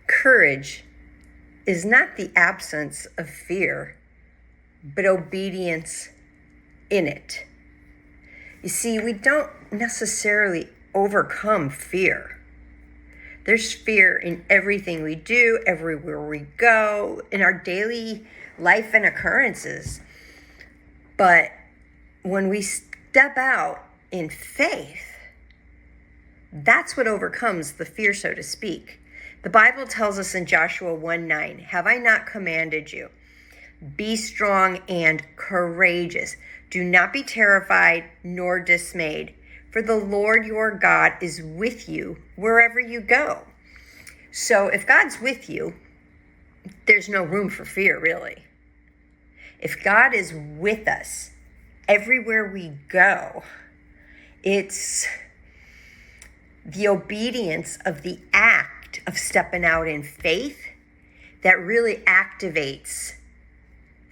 Courage is not the absence of fear, but obedience in it. You see, we don't necessarily overcome fear. There's fear in everything we do, everywhere we go, in our daily life and occurrences. But when we step out in faith, that's what overcomes the fear, so to speak. The Bible tells us in Joshua 1:9, "Have I not commanded you? Be strong and courageous. Do not be terrified nor dismayed, for the Lord your God is with you wherever you go." So if God's with you, there's no room for fear, really. If God is with us everywhere we go, it's the obedience of the act of stepping out in faith that really activates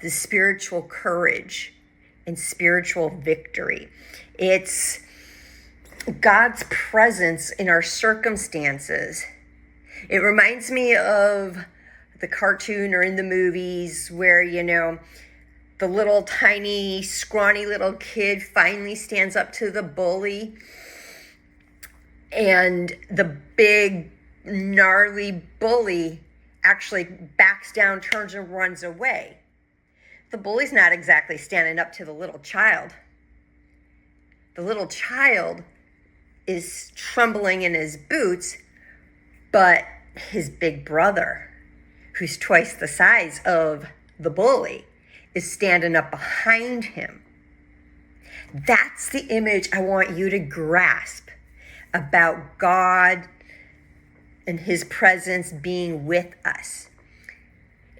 the spiritual courage and spiritual victory. It's God's presence in our circumstances. It reminds me of the cartoon or in the movies where, the little tiny, scrawny little kid finally stands up to the bully, and the big, gnarly bully actually backs down, turns, and runs away. The bully's not exactly standing up to the little child. The little child is trembling in his boots, but his big brother, who's twice the size of the bully, is standing up behind him. That's the image I want you to grasp about God and his presence being with us.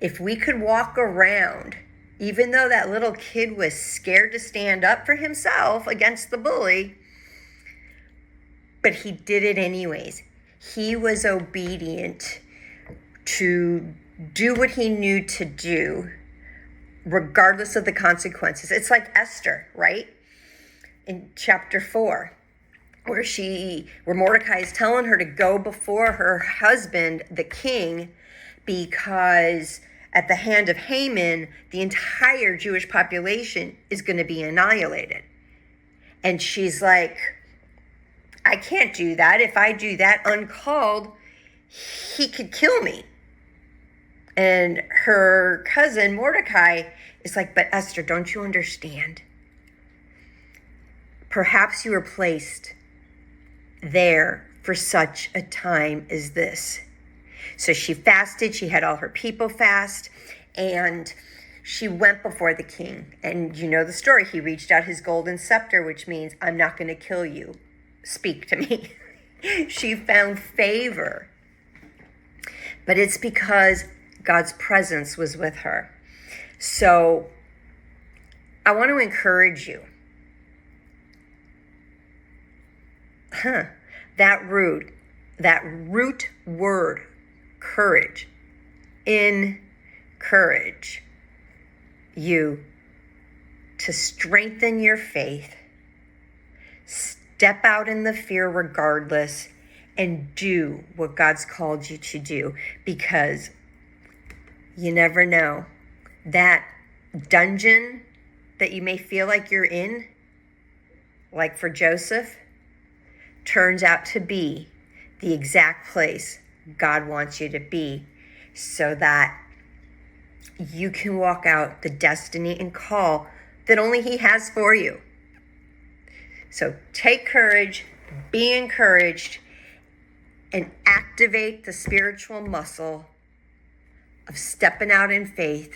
If we could walk around, even though that little kid was scared to stand up for himself against the bully, but he did it anyways. He was obedient to do what he knew to do, regardless of the consequences. It's like Esther, right? In chapter 4. Where Mordecai is telling her to go before her husband, the king, because at the hand of Haman, the entire Jewish population is going to be annihilated. And she's like, I can't do that. If I do that uncalled, he could kill me. And her cousin Mordecai is like, but Esther, don't you understand? Perhaps you were placed there for such a time as this. So she fasted, she had all her people fast, and she went before the king. And you know the story. He reached out his golden scepter, which means, I'm not going to kill you. Speak to me. She found favor. But it's because God's presence was with her. So I want to encourage you. That root word, courage, encourage you to strengthen your faith, step out in the fear regardless, and do what God's called you to do, because you never know. That dungeon that you may feel like you're in, like for Joseph, turns out to be the exact place God wants you to be, so that you can walk out the destiny and call that only He has for you. So take courage, be encouraged, and activate the spiritual muscle of stepping out in faith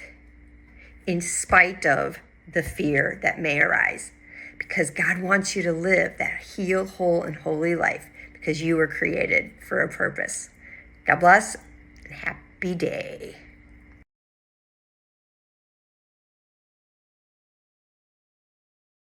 in spite of the fear that may arise. Because God wants you to live that healed, whole, and holy life, because you were created for a purpose. God bless, and happy day.